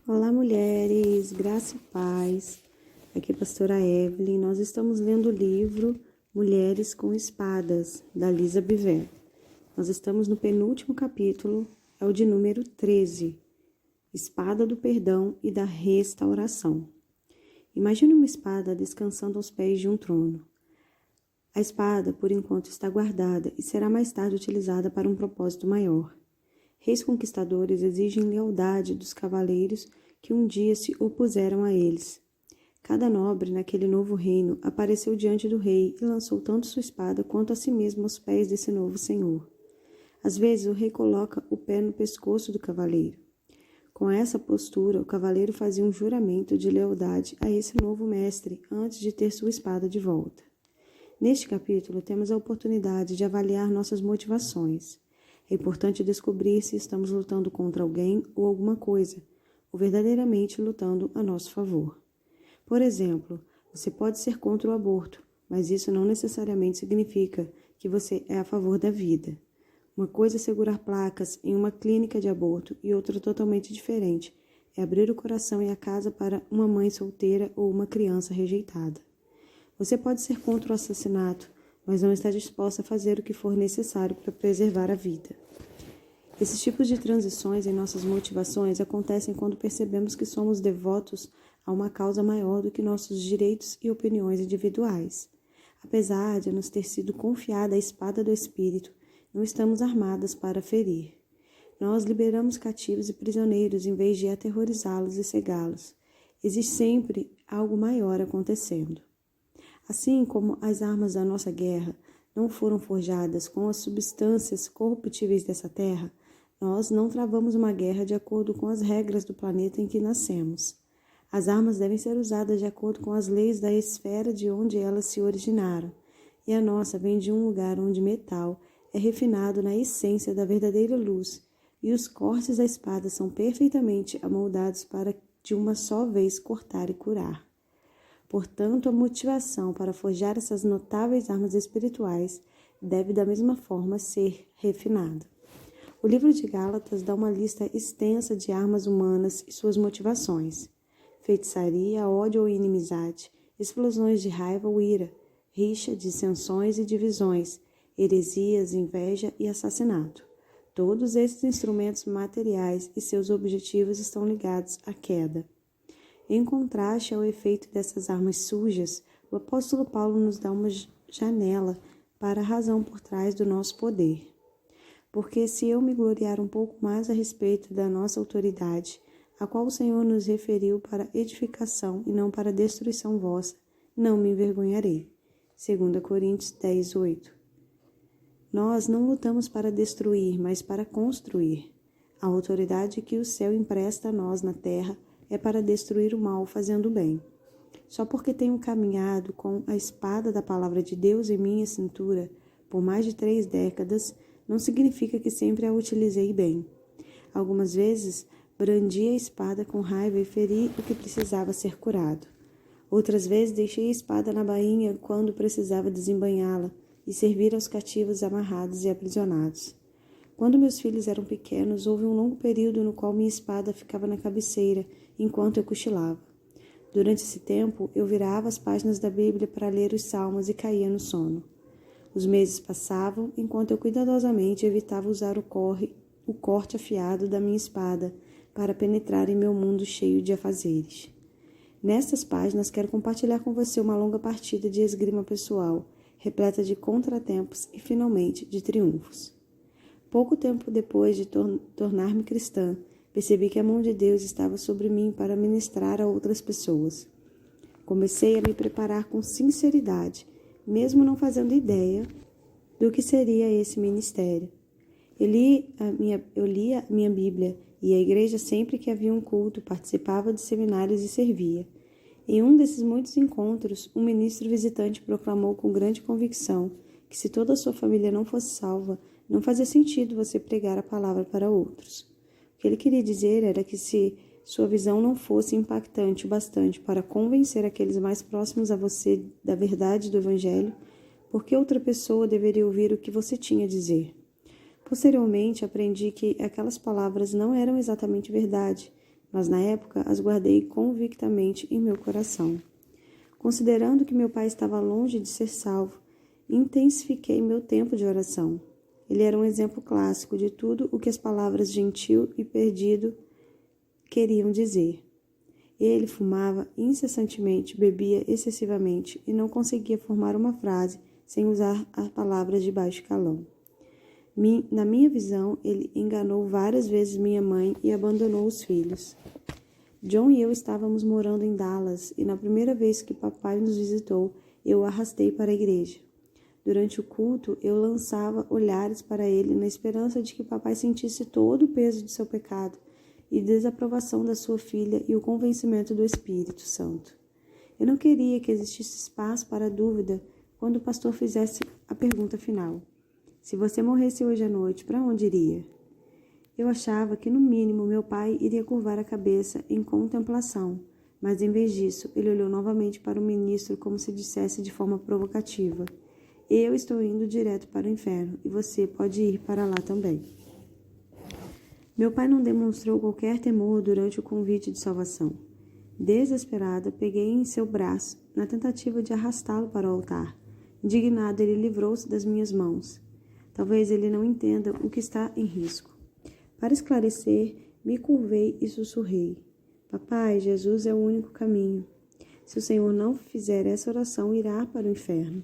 Olá, mulheres, graça e paz. Aqui é a pastora Evelyn. Nós estamos lendo o livro Mulheres com Espadas, da Lisa Biver. Nós estamos no penúltimo capítulo, é o de número 13, Espada do Perdão e da Restauração. Imagine uma espada descansando aos pés de um trono. A espada, por enquanto, está guardada e será mais tarde utilizada para um propósito maior. Reis conquistadores exigem lealdade dos cavaleiros que um dia se opuseram a eles. Cada nobre naquele novo reino apareceu diante do rei e lançou tanto sua espada quanto a si mesmo aos pés desse novo senhor. Às vezes o rei coloca o pé no pescoço do cavaleiro. Com essa postura, o cavaleiro fazia um juramento de lealdade a esse novo mestre antes de ter sua espada de volta. Neste capítulo, temos a oportunidade de avaliar nossas motivações. É importante descobrir se estamos lutando contra alguém ou alguma coisa, ou verdadeiramente lutando a nosso favor. Por exemplo, você pode ser contra o aborto, mas isso não necessariamente significa que você é a favor da vida. Uma coisa é segurar placas em uma clínica de aborto e outra totalmente diferente é abrir o coração e a casa para uma mãe solteira ou uma criança rejeitada. Você pode ser contra o assassinato, mas não está disposta a fazer o que for necessário para preservar a vida. Esses tipos de transições em nossas motivações acontecem quando percebemos que somos devotos a uma causa maior do que nossos direitos e opiniões individuais. Apesar de nos ter sido confiada a espada do Espírito, não estamos armadas para ferir. Nós liberamos cativos e prisioneiros em vez de aterrorizá-los e cegá-los. Existe sempre algo maior acontecendo. Assim como as armas da nossa guerra não foram forjadas com as substâncias corruptíveis dessa terra, nós não travamos uma guerra de acordo com as regras do planeta em que nascemos. As armas devem ser usadas de acordo com as leis da esfera de onde elas se originaram, e a nossa vem de um lugar onde metal é refinado na essência da verdadeira luz, e os cortes da espada são perfeitamente amoldados para de uma só vez cortar e curar. Portanto, a motivação para forjar essas notáveis armas espirituais deve da mesma forma ser refinada. O livro de Gálatas dá uma lista extensa de armas humanas e suas motivações: feitiçaria, ódio ou inimizade, explosões de raiva ou ira, rixa, dissensões e divisões, heresias, inveja e assassinato. Todos esses instrumentos materiais e seus objetivos estão ligados à queda. Em contraste ao efeito dessas armas sujas, o apóstolo Paulo nos dá uma janela para a razão por trás do nosso poder. Porque se eu me gloriar um pouco mais a respeito da nossa autoridade, a qual o Senhor nos referiu para edificação e não para destruição vossa, não me envergonharei. 2 Coríntios 10, 8. Nós não lutamos para destruir, mas para construir. A autoridade que o céu empresta a nós na terra é para destruir o mal fazendo o bem. Só porque tenho caminhado com a espada da palavra de Deus em minha cintura por mais de 3 décadas, não significa que sempre a utilizei bem. Algumas vezes, brandi a espada com raiva e feri o que precisava ser curado. Outras vezes, deixei a espada na bainha quando precisava desembainhá-la e servir aos cativos amarrados e aprisionados. Quando meus filhos eram pequenos, houve um longo período no qual minha espada ficava na cabeceira enquanto eu cochilava. Durante esse tempo, eu virava as páginas da Bíblia para ler os salmos e caía no sono. Os meses passavam enquanto eu cuidadosamente evitava usar o corte afiado da minha espada para penetrar em meu mundo cheio de afazeres. Nestas páginas, quero compartilhar com você uma longa partida de esgrima pessoal, repleta de contratempos e, finalmente, de triunfos. Pouco tempo depois de tornar-me cristã, percebi que a mão de Deus estava sobre mim para ministrar a outras pessoas. Comecei a me preparar com sinceridade, mesmo não fazendo ideia do que seria esse ministério. Eu li a minha Bíblia e a igreja, sempre que havia um culto, participava de seminários e servia. Em um desses muitos encontros, um ministro visitante proclamou com grande convicção que se toda a sua família não fosse salva, não fazia sentido você pregar a palavra para outros. O que ele queria dizer era que se sua visão não fosse impactante o bastante para convencer aqueles mais próximos a você da verdade do Evangelho, por que outra pessoa deveria ouvir o que você tinha a dizer? Posteriormente, aprendi que aquelas palavras não eram exatamente verdade, mas na época as guardei convictamente em meu coração. Considerando que meu pai estava longe de ser salvo, intensifiquei meu tempo de oração. Ele era um exemplo clássico de tudo o que as palavras gentil e perdido queriam dizer. Ele fumava incessantemente, bebia excessivamente e não conseguia formar uma frase sem usar as palavras de baixo calão. Na minha visão, ele enganou várias vezes minha mãe e abandonou os filhos. John e eu estávamos morando em Dallas e na primeira vez que papai nos visitou, eu o arrastei para a igreja. Durante o culto, eu lançava olhares para ele na esperança de que papai sentisse todo o peso de seu pecado e desaprovação da sua filha e o convencimento do Espírito Santo. Eu não queria que existisse espaço para dúvida quando o pastor fizesse a pergunta final. Se você morresse hoje à noite, para onde iria? Eu achava que, no mínimo, meu pai iria curvar a cabeça em contemplação, mas, em vez disso, ele olhou novamente para o ministro como se dissesse de forma provocativa: eu estou indo direto para o inferno e você pode ir para lá também. Meu pai não demonstrou qualquer temor durante o convite de salvação. Desesperada, peguei em seu braço, na tentativa de arrastá-lo para o altar. Indignado, ele livrou-se das minhas mãos. Talvez ele não entenda o que está em risco. Para esclarecer, me curvei e sussurrei: Papai, Jesus é o único caminho. Se o Senhor não fizer essa oração, irá para o inferno.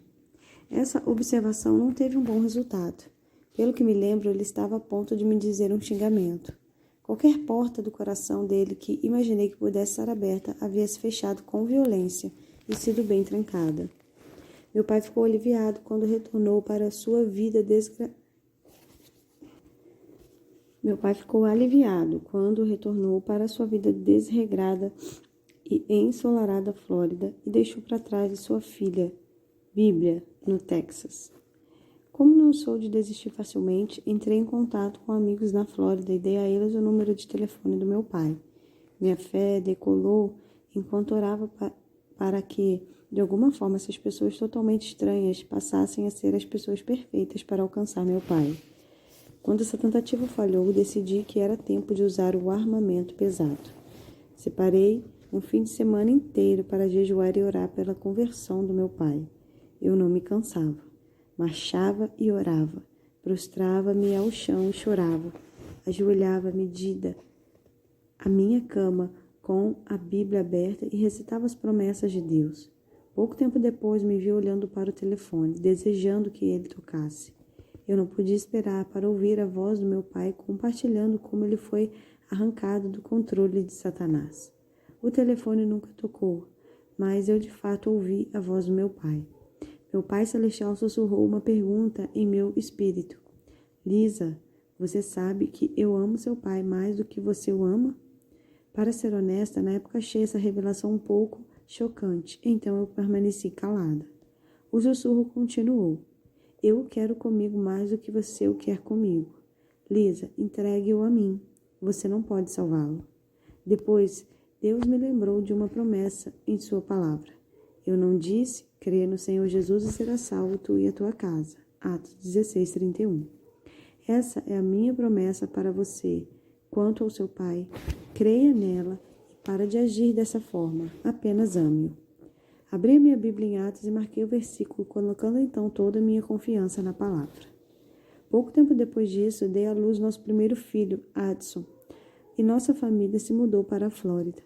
Essa observação não teve um bom resultado. Pelo que me lembro, ele estava a ponto de me dizer um xingamento. Qualquer porta do coração dele que imaginei que pudesse estar aberta havia se fechado com violência e sido bem trancada. Meu pai ficou aliviado quando retornou para a sua vida desregrada e ensolarada Flórida e deixou para trás sua filha, Bíblia, no Texas. Como não sou de desistir facilmente, entrei em contato com amigos na Flórida e dei a eles o número de telefone do meu pai. Minha fé decolou enquanto orava para que, de alguma forma, essas pessoas totalmente estranhas passassem a ser as pessoas perfeitas para alcançar meu pai. Quando essa tentativa falhou, decidi que era tempo de usar o armamento pesado. Separei um fim de semana inteiro para jejuar e orar pela conversão do meu pai. Eu não me cansava. Marchava e orava, prostrava-me ao chão e chorava, ajoelhava à medida a minha cama com a Bíblia aberta e recitava as promessas de Deus. Pouco tempo depois me vi olhando para o telefone, desejando que ele tocasse. Eu não podia esperar para ouvir a voz do meu pai compartilhando como ele foi arrancado do controle de Satanás. O telefone nunca tocou, mas eu de fato ouvi a voz do meu pai. Meu pai celestial sussurrou uma pergunta em meu espírito. Lisa, você sabe que eu amo seu pai mais do que você o ama? Para ser honesta, na época achei essa revelação um pouco chocante, então eu permaneci calada. O sussurro continuou. Eu o quero comigo mais do que você o quer comigo. Lisa, entregue-o a mim. Você não pode salvá-lo. Depois, Deus me lembrou de uma promessa em sua palavra. Eu não disse, crê no Senhor Jesus e será salvo tu e a tua casa. Atos 16:31. Essa é a minha promessa para você. Quanto ao seu pai, creia nela e para de agir dessa forma. Apenas ame-o. Abri a minha Bíblia em Atos e marquei o versículo, colocando então toda a minha confiança na palavra. Pouco tempo depois disso, dei à luz nosso primeiro filho, Adson, e nossa família se mudou para a Flórida,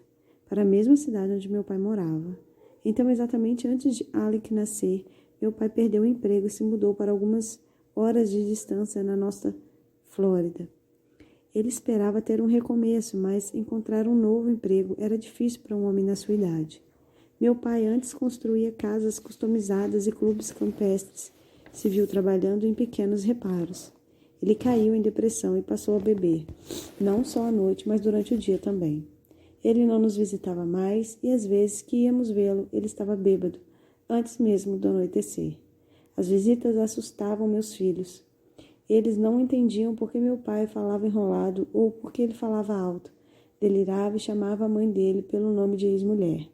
para a mesma cidade onde meu pai morava. Então, exatamente antes de Alec nascer, meu pai perdeu o emprego e se mudou para algumas horas de distância na nossa Flórida. Ele esperava ter um recomeço, mas encontrar um novo emprego era difícil para um homem na sua idade. Meu pai antes construía casas customizadas e clubes campestres. Se viu trabalhando em pequenos reparos. Ele caiu em depressão e passou a beber, não só à noite, mas durante o dia também. Ele não nos visitava mais e às vezes que íamos vê-lo, ele estava bêbado, antes mesmo do anoitecer. As visitas assustavam meus filhos. Eles não entendiam por que meu pai falava enrolado ou por que ele falava alto. Delirava e chamava a mãe dele pelo nome de ex-mulher.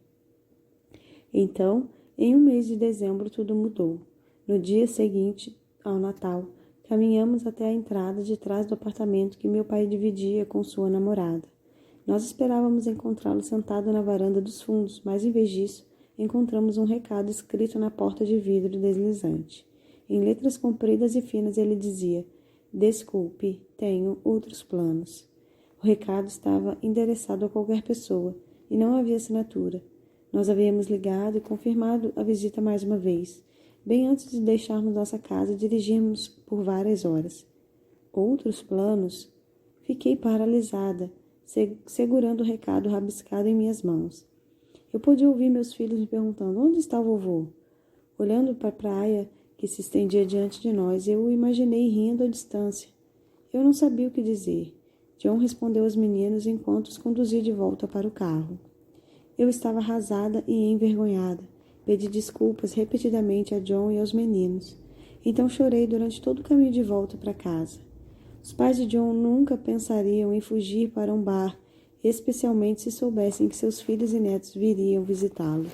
Então, em um mês de dezembro, tudo mudou. No dia seguinte ao Natal, caminhamos até a entrada de trás do apartamento que meu pai dividia com sua namorada. Nós esperávamos encontrá-lo sentado na varanda dos fundos, mas em vez disso, encontramos um recado escrito na porta de vidro deslizante. Em letras compridas e finas ele dizia: "Desculpe, tenho outros planos." O recado estava endereçado a qualquer pessoa e não havia assinatura. Nós havíamos ligado e confirmado a visita mais uma vez, bem antes de deixarmos nossa casa e dirigirmos por várias horas. Outros planos? Fiquei paralisada, segurando o recado rabiscado em minhas mãos. Eu podia ouvir meus filhos me perguntando: onde está o vovô? Olhando para a praia que se estendia diante de nós, eu o imaginei rindo à distância. Eu não sabia o que dizer. John respondeu aos meninos enquanto os conduzia de volta para o carro. Eu estava arrasada e envergonhada. Pedi desculpas repetidamente a John e aos meninos. Então chorei durante todo o caminho de volta para casa. Os pais de John nunca pensariam em fugir para um bar, especialmente se soubessem que seus filhos e netos viriam visitá-lo.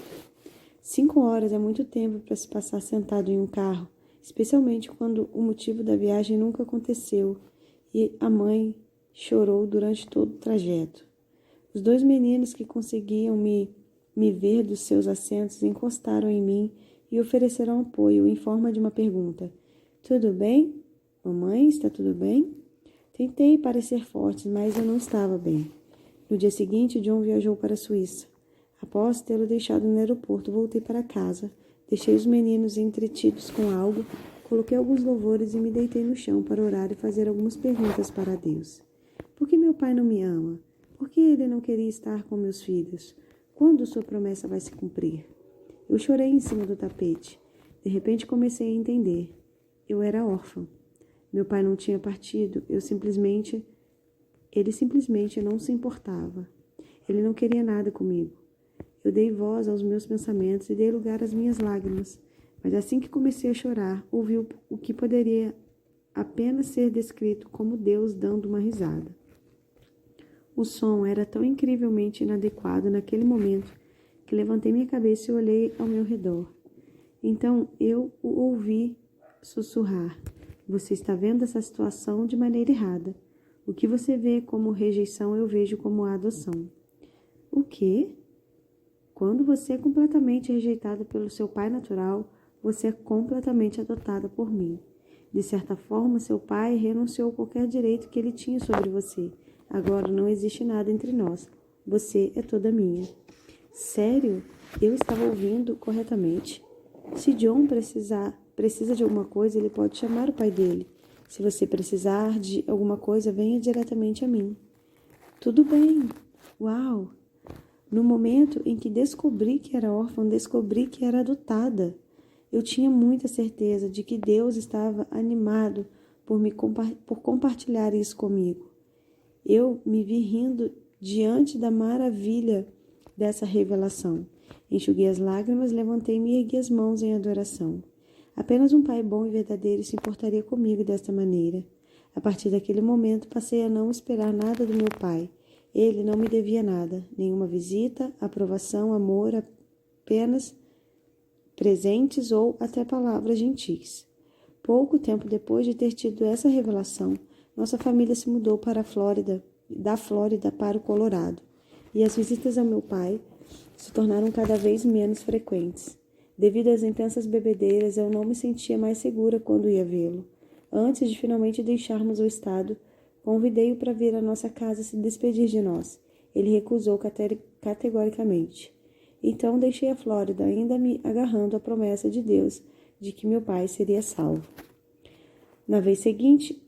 5 horas é muito tempo para se passar sentado em um carro, especialmente quando o motivo da viagem nunca aconteceu e a mãe chorou durante todo o trajeto. Os 2 meninos que conseguiam me ver dos seus assentos encostaram em mim e ofereceram apoio em forma de uma pergunta. Tudo bem? Mamãe, está tudo bem? Tentei parecer forte, mas eu não estava bem. No dia seguinte, John viajou para a Suíça. Após tê-lo deixado no aeroporto, voltei para casa. Deixei os meninos entretidos com algo, coloquei alguns louvores e me deitei no chão para orar e fazer algumas perguntas para Deus. Por que meu pai não me ama? Por que ele não queria estar com meus filhos? Quando sua promessa vai se cumprir? Eu chorei em cima do tapete. De repente comecei a entender. Eu era órfã. Meu pai não tinha partido, ele simplesmente não se importava. Ele não queria nada comigo. Eu dei voz aos meus pensamentos e dei lugar às minhas lágrimas. Mas assim que comecei a chorar, ouvi o que poderia apenas ser descrito como Deus dando uma risada. O som era tão incrivelmente inadequado naquele momento que levantei minha cabeça e olhei ao meu redor. Então eu o ouvi sussurrar: "Você está vendo essa situação de maneira errada. O que você vê como rejeição, eu vejo como adoção." O quê? Quando você é completamente rejeitada pelo seu pai natural, você é completamente adotada por mim. De certa forma, seu pai renunciou a qualquer direito que ele tinha sobre você. Agora não existe nada entre nós. Você é toda minha. Sério? Eu estava ouvindo corretamente? Se John precisa de alguma coisa, ele pode chamar o pai dele. Se você precisar de alguma coisa, venha diretamente a mim. Tudo bem. Uau! No momento em que descobri que era órfã, descobri que era adotada. Eu tinha muita certeza de que Deus estava animado por compartilhar isso comigo. Eu me vi rindo diante da maravilha dessa revelação. Enxuguei as lágrimas, levantei-me e ergui as mãos em adoração. Apenas um pai bom e verdadeiro se importaria comigo desta maneira. A partir daquele momento, passei a não esperar nada do meu pai. Ele não me devia nada, nenhuma visita, aprovação, amor, apenas presentes ou até palavras gentis. Pouco tempo depois de ter tido essa revelação, nossa família se mudou para da Flórida para o Colorado, e as visitas ao meu pai se tornaram cada vez menos frequentes. Devido às intensas bebedeiras, eu não me sentia mais segura quando ia vê-lo. Antes de finalmente deixarmos o estado, convidei-o para vir à nossa casa se despedir de nós. Ele recusou categoricamente. Então deixei a Flórida, ainda me agarrando à promessa de Deus de que meu pai seria salvo. Na vez seguinte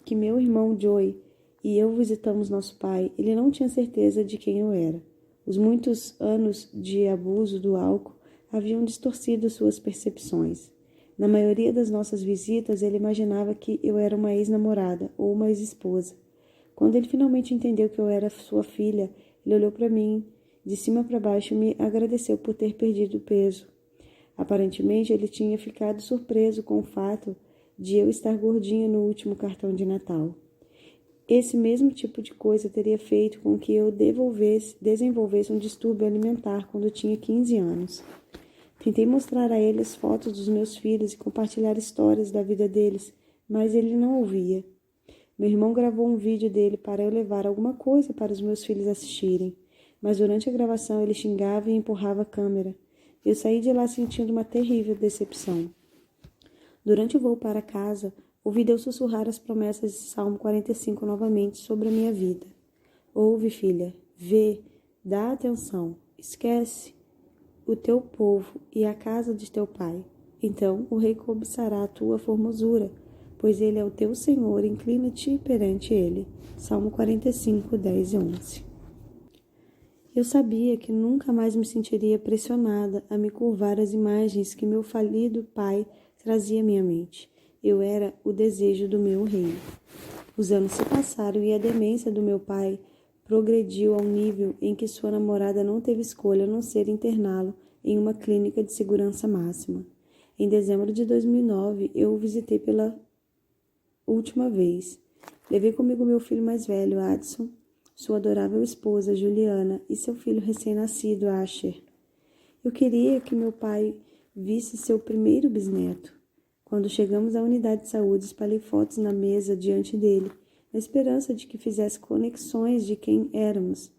que meu irmão Joey e eu visitamos nosso pai, ele não tinha certeza de quem eu era. Os muitos anos de abuso do álcool haviam distorcido suas percepções. Na maioria das nossas visitas, ele imaginava que eu era uma ex-namorada ou uma ex-esposa. Quando ele finalmente entendeu que eu era sua filha, ele olhou para mim de cima para baixo e me agradeceu por ter perdido peso. Aparentemente, ele tinha ficado surpreso com o fato de eu estar gordinha no último cartão de Natal. Esse mesmo tipo de coisa teria feito com que eu desenvolvesse um distúrbio alimentar quando tinha 15 anos. Tentei mostrar a ele as fotos dos meus filhos e compartilhar histórias da vida deles, mas ele não ouvia. Meu irmão gravou um vídeo dele para eu levar alguma coisa para os meus filhos assistirem, mas durante a gravação ele xingava e empurrava a câmera. Eu saí de lá sentindo uma terrível decepção. Durante o voo para casa, ouvi Deus sussurrar as promessas de Salmo 45 novamente sobre a minha vida. Ouve, filha, vê, dá atenção, esquece o teu povo e a casa de teu pai. Então o rei cobiçará a tua formosura, pois ele é o teu Senhor, inclina-te perante ele. Salmo 45, 10 e 11. Eu sabia que nunca mais me sentiria pressionada a me curvar às imagens que meu falido pai trazia à minha mente. Eu era o desejo do meu rei. Os anos se passaram e a demência do meu pai progrediu ao nível em que sua namorada não teve escolha a não ser interná-lo em uma clínica de segurança máxima. Em dezembro de 2009, eu o visitei pela última vez. Levei comigo meu filho mais velho, Adson, sua adorável esposa, Juliana, e seu filho recém-nascido, Asher. Eu queria que meu pai visse seu primeiro bisneto. Quando chegamos à unidade de saúde, espalhei fotos na mesa diante dele, na esperança de que fizesse conexões de quem éramos.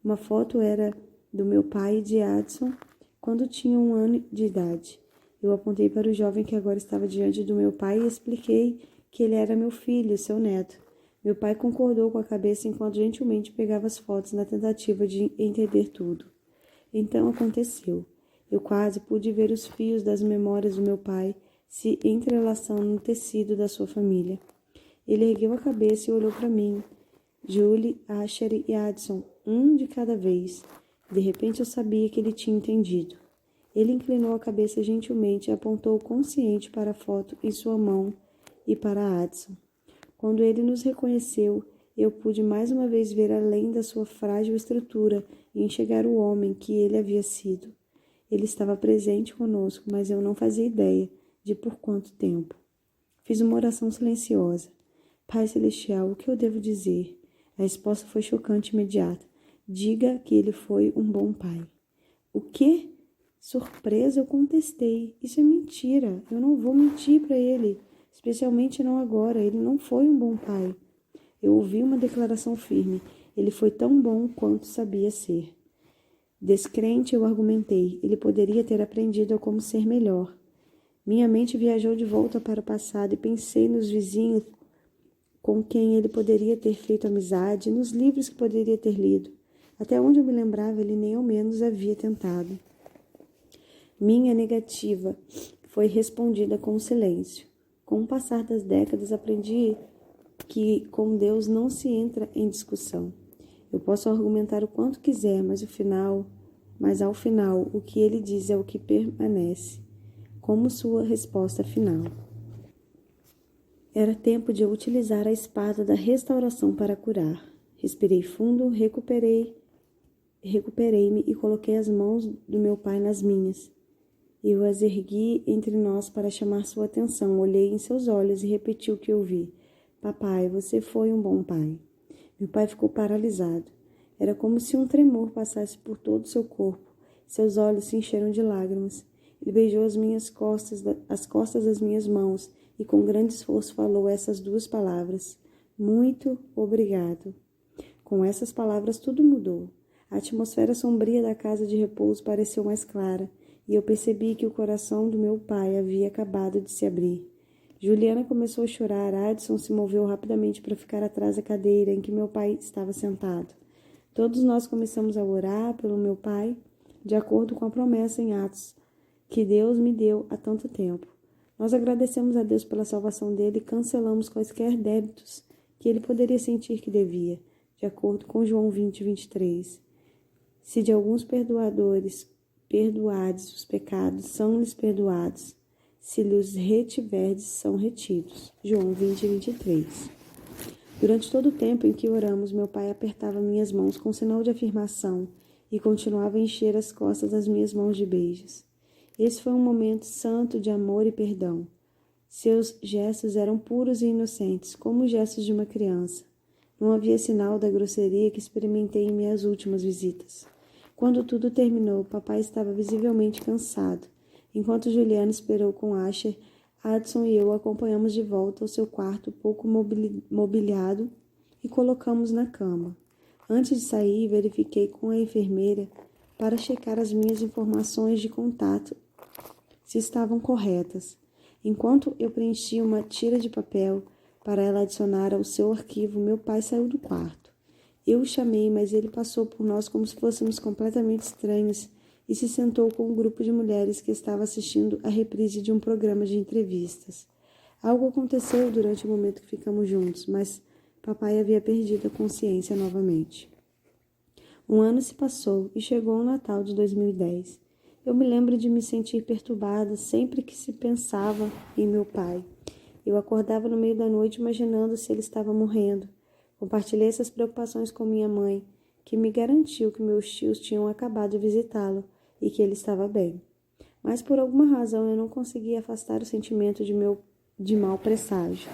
Uma foto era do meu pai e de Adson quando tinha 1 ano de idade. Eu apontei para o jovem que agora estava diante do meu pai e expliquei que ele era meu filho, seu neto. Meu pai concordou com a cabeça enquanto gentilmente pegava as fotos na tentativa de entender tudo. Então aconteceu. Eu quase pude ver os fios das memórias do meu pai se entrelaçando no tecido da sua família. Ele ergueu a cabeça e olhou para mim. Julie, Asher e Adson, um de cada vez. De repente eu sabia que ele tinha entendido. Ele inclinou a cabeça gentilmente e apontou consciente para a foto em sua mão e para Adson. Quando ele nos reconheceu, eu pude mais uma vez ver além da sua frágil estrutura e enxergar o homem que ele havia sido. Ele estava presente conosco, mas eu não fazia ideia de por quanto tempo. Fiz uma oração silenciosa. Pai Celestial, o que eu devo dizer? A resposta foi chocante e imediata. Diga que ele foi um bom pai. O quê? Surpresa, eu contestei. Isso é mentira. Eu não vou mentir para ele. Especialmente não agora. Ele não foi um bom pai. Eu ouvi uma declaração firme. Ele foi tão bom quanto sabia ser. Descrente, eu argumentei. Ele poderia ter aprendido a como ser melhor. Minha mente viajou de volta para o passado e pensei nos vizinhos com quem ele poderia ter feito amizade, nos livros que poderia ter lido. Até onde eu me lembrava, ele nem ao menos havia tentado. Minha negativa foi respondida com silêncio. Com o passar das décadas, aprendi que com Deus não se entra em discussão. Eu posso argumentar o quanto quiser, mas ao final, o que ele diz é o que permanece, como sua resposta final. Era tempo de eu utilizar a espada da restauração para curar. Respirei fundo, recuperei-me e coloquei as mãos do meu pai nas minhas. Eu as ergui entre nós para chamar sua atenção. Olhei em seus olhos e repeti o que ouvi. Papai, você foi um bom pai. Meu pai ficou paralisado. Era como se um tremor passasse por todo o seu corpo. Seus olhos se encheram de lágrimas. Ele beijou as costas das minhas mãos e com grande esforço falou essas 2 palavras. Muito obrigado. Com essas palavras tudo mudou. A atmosfera sombria da casa de repouso pareceu mais clara e eu percebi que o coração do meu pai havia acabado de se abrir. Juliana começou a chorar. Adson se moveu rapidamente para ficar atrás da cadeira em que meu pai estava sentado. Todos nós começamos a orar pelo meu pai, de acordo com a promessa em Atos que Deus me deu há tanto tempo. Nós agradecemos a Deus pela salvação dele e cancelamos quaisquer débitos que ele poderia sentir que devia, de acordo com João 20, 23. Se de alguns perdoardes os pecados, são-lhes perdoados. Se lhes retiverdes, são retidos. João 20, 23. Durante todo o tempo em que oramos, meu pai apertava minhas mãos com sinal de afirmação e continuava a encher as costas das minhas mãos de beijos. Esse foi um momento santo de amor e perdão. Seus gestos eram puros e inocentes, como os gestos de uma criança. Não havia sinal da grosseria que experimentei em minhas últimas visitas. Quando tudo terminou, papai estava visivelmente cansado. Enquanto Juliana esperou com Asher, Adson e eu acompanhamos de volta ao seu quarto pouco mobiliado e colocamos na cama. Antes de sair, verifiquei com a enfermeira para checar as minhas informações de contato se estavam corretas. Enquanto eu preenchia uma tira de papel para ela adicionar ao seu arquivo, meu pai saiu do quarto. Eu o chamei, mas ele passou por nós como se fôssemos completamente estranhos e se sentou com um grupo de mulheres que estava assistindo a reprise de um programa de entrevistas. Algo aconteceu durante o momento que ficamos juntos, mas papai havia perdido a consciência novamente. Um ano se passou e chegou o Natal de 2010. Eu me lembro de me sentir perturbada sempre que se pensava em meu pai. Eu acordava no meio da noite imaginando se ele estava morrendo. Compartilhei essas preocupações com minha mãe, que me garantiu que meus tios tinham acabado de visitá-lo e que ele estava bem. Mas por alguma razão eu não conseguia afastar o sentimento de mau presságio.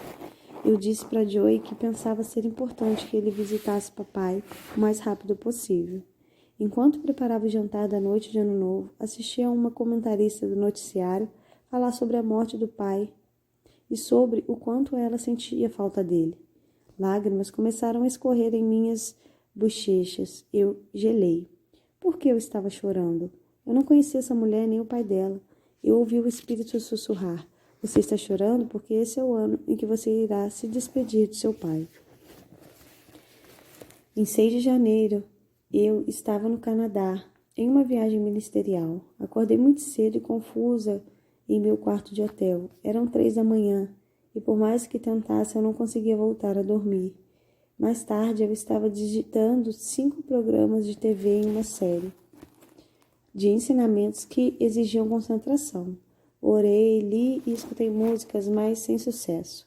Eu disse para Joey que pensava ser importante que ele visitasse papai o mais rápido possível. Enquanto preparava o jantar da noite de Ano Novo, assistia a uma comentarista do noticiário falar sobre a morte do pai e sobre o quanto ela sentia falta dele. Lágrimas começaram a escorrer em minhas bochechas. Eu gelei. Por que eu estava chorando? Eu não conhecia essa mulher nem o pai dela. Eu ouvi o espírito sussurrar. Você está chorando porque esse é o ano em que você irá se despedir de seu pai. Em 6 de janeiro, eu estava no Canadá, em uma viagem ministerial. Acordei muito cedo e confusa em meu quarto de hotel. Eram 3 da manhã, e por mais que tentasse, eu não conseguia voltar a dormir. Mais tarde, eu estava digitando 5 programas de TV em uma série de ensinamentos que exigiam concentração. Orei, li e escutei músicas, mas sem sucesso.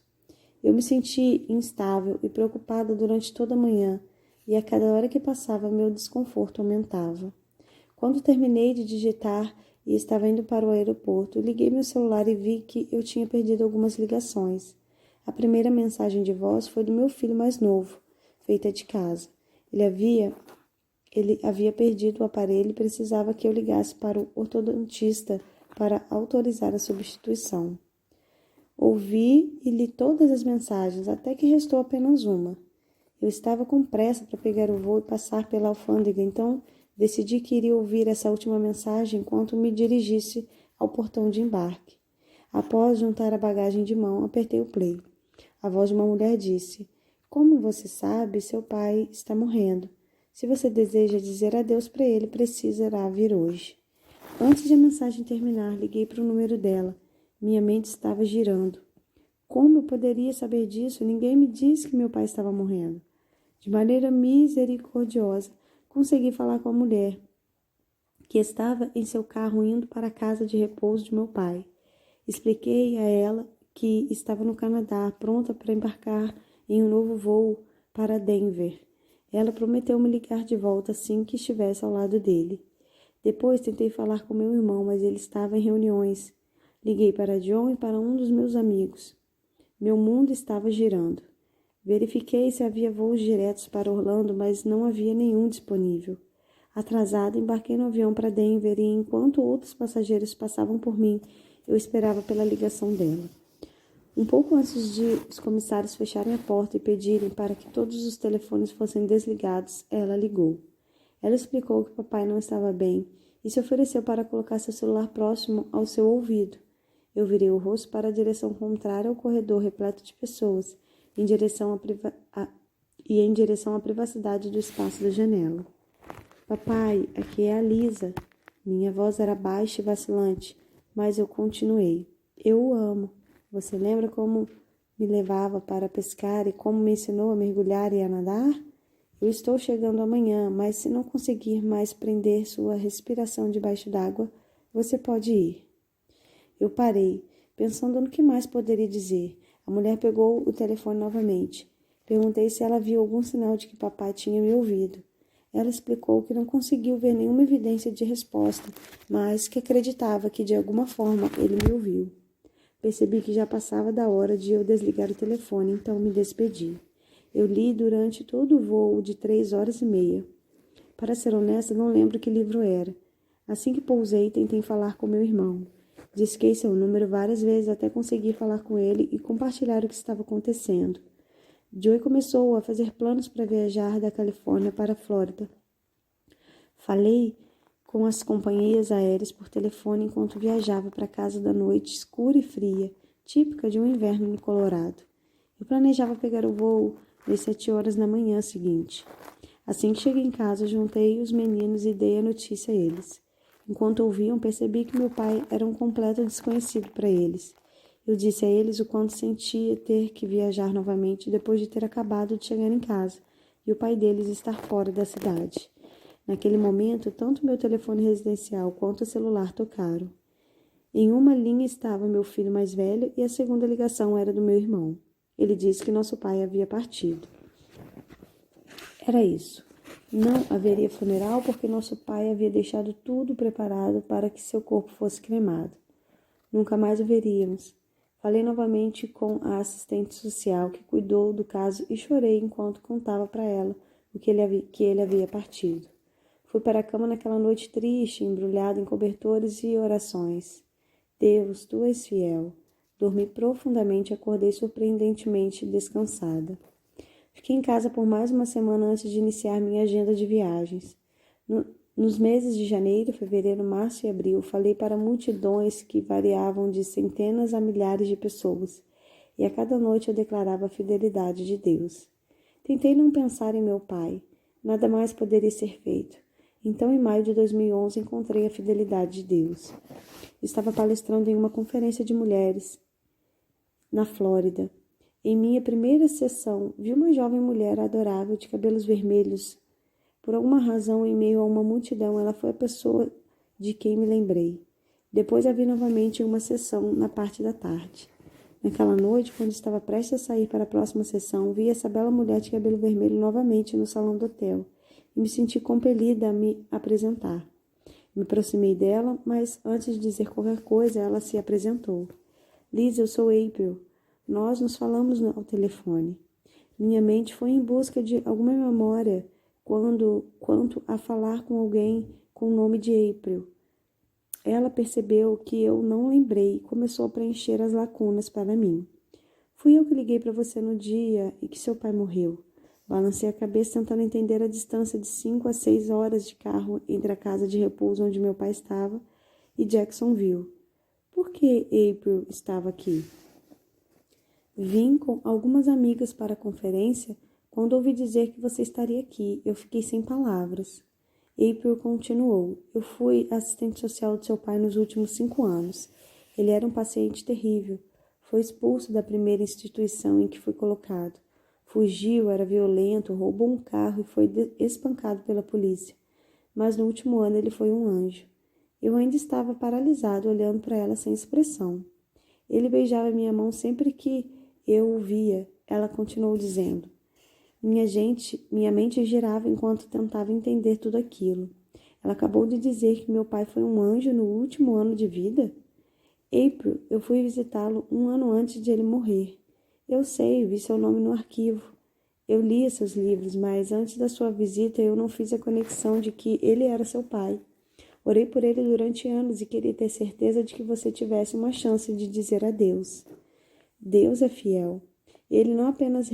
Eu me senti instável e preocupada durante toda a manhã, e a cada hora que passava, meu desconforto aumentava. Quando terminei de digitar e estava indo para o aeroporto, liguei meu celular e vi que eu tinha perdido algumas ligações. A primeira mensagem de voz foi do meu filho mais novo, feita de casa. Ele havia perdido o aparelho e precisava que eu ligasse para o ortodontista para autorizar a substituição. Ouvi e li todas as mensagens, até que restou apenas uma. Eu estava com pressa para pegar o voo e passar pela alfândega, então decidi que iria ouvir essa última mensagem enquanto me dirigisse ao portão de embarque. Após juntar a bagagem de mão, apertei o play. A voz de uma mulher disse: Como você sabe, seu pai está morrendo. Se você deseja dizer adeus para ele, precisará vir hoje. Antes de a mensagem terminar, liguei para o número dela. Minha mente estava girando. Como eu poderia saber disso? Ninguém me disse que meu pai estava morrendo. De maneira misericordiosa, consegui falar com a mulher, que estava em seu carro indo para a casa de repouso de meu pai. Expliquei a ela que estava no Canadá, pronta para embarcar em um novo voo para Denver. Ela prometeu me ligar de volta assim que estivesse ao lado dele. Depois tentei falar com meu irmão, mas ele estava em reuniões. Liguei para John e para um dos meus amigos. Meu mundo estava girando. Verifiquei se havia voos diretos para Orlando, mas não havia nenhum disponível. Atrasada, embarquei no avião para Denver e, enquanto outros passageiros passavam por mim, eu esperava pela ligação dela. Um pouco antes de os comissários fecharem a porta e pedirem para que todos os telefones fossem desligados, ela ligou. Ela explicou que papai não estava bem e se ofereceu para colocar seu celular próximo ao seu ouvido. Eu virei o rosto para a direção contrária ao corredor repleto de pessoas, em direção à privacidade do espaço da janela. Papai, aqui é a Lisa. Minha voz era baixa e vacilante, mas eu continuei. Eu o amo. Você lembra como me levava para pescar e como me ensinou a mergulhar e a nadar? Eu estou chegando amanhã, mas se não conseguir mais prender sua respiração debaixo d'água, você pode ir. Eu parei, pensando no que mais poderia dizer. A mulher pegou o telefone novamente. Perguntei se ela viu algum sinal de que papai tinha me ouvido. Ela explicou que não conseguiu ver nenhuma evidência de resposta, mas que acreditava que de alguma forma ele me ouviu. Percebi que já passava da hora de eu desligar o telefone, então me despedi. Eu li durante todo o voo de 3 horas e meia. Para ser honesta, não lembro que livro era. Assim que pousei, tentei falar com meu irmão. Disquei seu número várias vezes até conseguir falar com ele e compartilhar o que estava acontecendo. Joey começou a fazer planos para viajar da Califórnia para a Flórida. Falei com as companhias aéreas por telefone enquanto viajava para casa da noite escura e fria, típica de um inverno no Colorado. Eu planejava pegar o voo às 7 horas da manhã seguinte. Assim que cheguei em casa, juntei os meninos e dei a notícia a eles. Enquanto ouviam, percebi que meu pai era um completo desconhecido para eles. Eu disse a eles o quanto sentia ter que viajar novamente depois de ter acabado de chegar em casa e o pai deles estar fora da cidade. Naquele momento, tanto meu telefone residencial quanto o celular tocaram. Em uma linha estava meu filho mais velho e a segunda ligação era do meu irmão. Ele disse que nosso pai havia partido. Era isso. Não haveria funeral porque nosso pai havia deixado tudo preparado para que seu corpo fosse cremado. Nunca mais o veríamos. Falei novamente com a assistente social que cuidou do caso e chorei enquanto contava para ela que ele havia partido. Fui para a cama naquela noite triste, embrulhado em cobertores e orações. Deus, tu és fiel. Dormi profundamente e acordei surpreendentemente descansada. Fiquei em casa por mais uma semana antes de iniciar minha agenda de viagens. Nos meses de janeiro, fevereiro, março e abril, falei para multidões que variavam de centenas a milhares de pessoas, e a cada noite eu declarava a fidelidade de Deus. Tentei não pensar em meu pai. Nada mais poderia ser feito. Então, em maio de 2011, encontrei a fidelidade de Deus. Estava palestrando em uma conferência de mulheres na Flórida. Em minha primeira sessão, vi uma jovem mulher adorável de cabelos vermelhos. Por alguma razão, em meio a uma multidão, ela foi a pessoa de quem me lembrei. Depois a vi novamente em uma sessão na parte da tarde. Naquela noite, quando estava prestes a sair para a próxima sessão, vi essa bela mulher de cabelo vermelho novamente no salão do hotel e me senti compelida a me apresentar. Me aproximei dela, mas antes de dizer qualquer coisa, ela se apresentou. Liz, eu sou April. Nós nos falamos ao telefone. Minha mente foi em busca de alguma memória quanto a falar com alguém com o nome de April. Ela percebeu que eu não lembrei e começou a preencher as lacunas para mim. Fui eu que liguei para você no dia em que seu pai morreu. Balancei a cabeça tentando entender a distância de 5 a 6 horas de carro entre a casa de repouso onde meu pai estava e Jacksonville. Por que April estava aqui? Vim com algumas amigas para a conferência. Quando ouvi dizer que você estaria aqui, eu fiquei sem palavras. April continuou. Eu fui assistente social de seu pai nos últimos 5 anos. Ele era um paciente terrível. Foi expulso da primeira instituição em que foi colocado. Fugiu, era violento, roubou um carro e foi espancado pela polícia. Mas no último ano ele foi um anjo. Eu ainda estava paralisado, olhando para ela sem expressão. Ele beijava minha mão sempre que eu o via. Ela continuou dizendo. Minha mente girava enquanto tentava entender tudo aquilo. Ela acabou de dizer que meu pai foi um anjo no último ano de vida? April, eu fui visitá-lo 1 ano antes de ele morrer. Eu sei, vi seu nome no arquivo. Eu li seus livros, mas antes da sua visita eu não fiz a conexão de que ele era seu pai. Orei por ele durante anos e queria ter certeza de que você tivesse uma chance de dizer adeus. Deus é fiel. Ele não apenas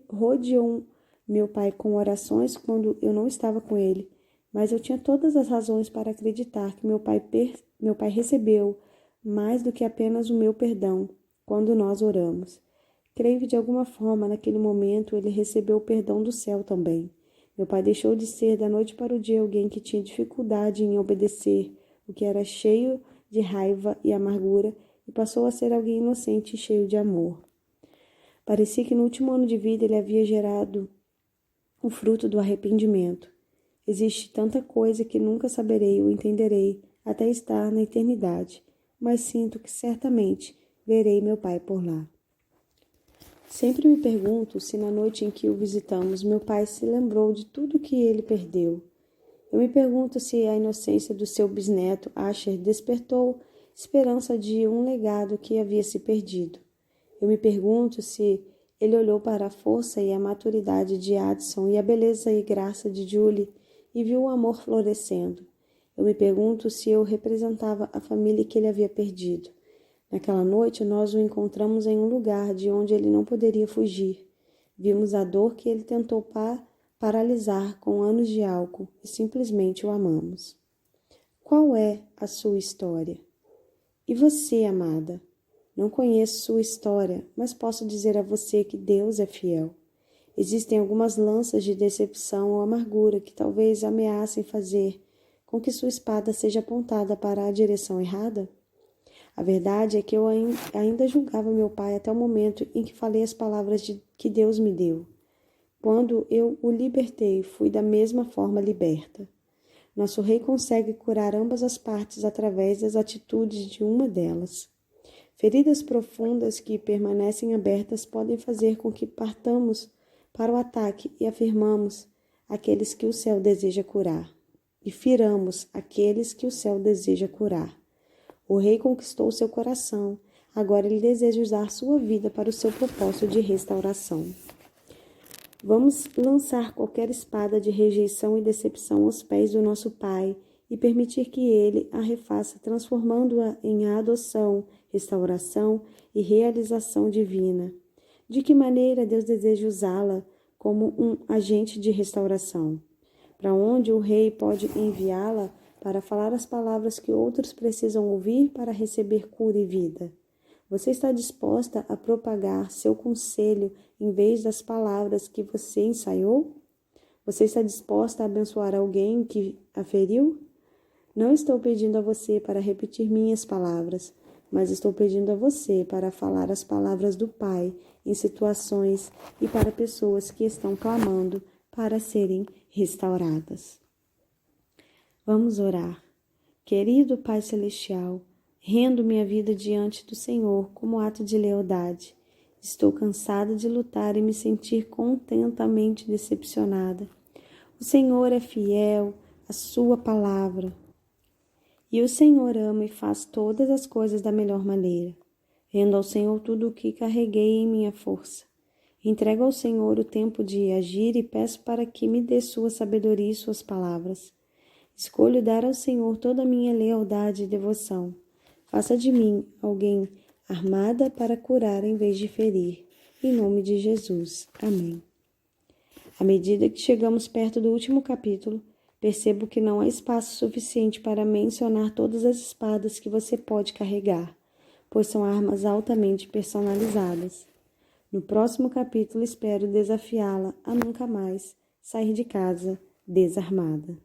rodeou meu pai com orações quando eu não estava com ele, mas eu tinha todas as razões para acreditar que meu pai recebeu mais do que apenas o meu perdão quando nós oramos. Creio que de alguma forma, naquele momento, ele recebeu o perdão do céu também. Meu pai deixou de ser, da noite para o dia, alguém que tinha dificuldade em obedecer, o que era cheio de raiva e amargura, e passou a ser alguém inocente e cheio de amor. Parecia que no último ano de vida ele havia gerado o fruto do arrependimento. Existe tanta coisa que nunca saberei ou entenderei até estar na eternidade, mas sinto que certamente verei meu pai por lá. Sempre me pergunto se na noite em que o visitamos, meu pai se lembrou de tudo que ele perdeu. Eu me pergunto se a inocência do seu bisneto, Asher, despertou esperança de um legado que havia se perdido. Eu me pergunto se ele olhou para a força e a maturidade de Addison e a beleza e graça de Julie e viu o amor florescendo. Eu me pergunto se eu representava a família que ele havia perdido. Naquela noite, nós o encontramos em um lugar de onde ele não poderia fugir. Vimos a dor que ele tentou paralisar com anos de álcool e simplesmente o amamos. Qual é a sua história? E você, amada? Não conheço sua história, mas posso dizer a você que Deus é fiel. Existem algumas lanças de decepção ou amargura que talvez ameacem fazer com que sua espada seja apontada para a direção errada? A verdade é que eu ainda julgava meu pai até o momento em que falei as palavras que Deus me deu. Quando eu o libertei, fui da mesma forma liberta. Nosso rei consegue curar ambas as partes através das atitudes de uma delas. Feridas profundas que permanecem abertas podem fazer com que partamos para o ataque e afirmamos aqueles que o céu deseja curar, e firamos aqueles que o céu deseja curar. O rei conquistou seu coração, agora ele deseja usar sua vida para o seu propósito de restauração. Vamos lançar qualquer espada de rejeição e decepção aos pés do nosso Pai e permitir que Ele a refaça, transformando-a em adoção, restauração e realização divina. De que maneira Deus deseja usá-la como um agente de restauração? Para onde o rei pode enviá-la para falar as palavras que outros precisam ouvir para receber cura e vida? Você está disposta a propagar seu conselho em vez das palavras que você ensaiou? Você está disposta a abençoar alguém que a feriu? Não estou pedindo a você para repetir minhas palavras, mas estou pedindo a você para falar as palavras do Pai em situações e para pessoas que estão clamando para serem restauradas. Vamos orar. Querido Pai Celestial, rendo minha vida diante do Senhor como ato de lealdade. Estou cansada de lutar e me sentir contentamente decepcionada. O Senhor é fiel à sua palavra. E o Senhor ama e faz todas as coisas da melhor maneira. Rendo ao Senhor tudo o que carreguei em minha força. Entrego ao Senhor o tempo de agir e peço para que me dê sua sabedoria e suas palavras. Escolho dar ao Senhor toda a minha lealdade e devoção. Faça de mim alguém armada para curar em vez de ferir. Em nome de Jesus. Amém. À medida que chegamos perto do último capítulo, percebo que não há espaço suficiente para mencionar todas as espadas que você pode carregar, pois são armas altamente personalizadas. No próximo capítulo, espero desafiá-la a nunca mais sair de casa desarmada.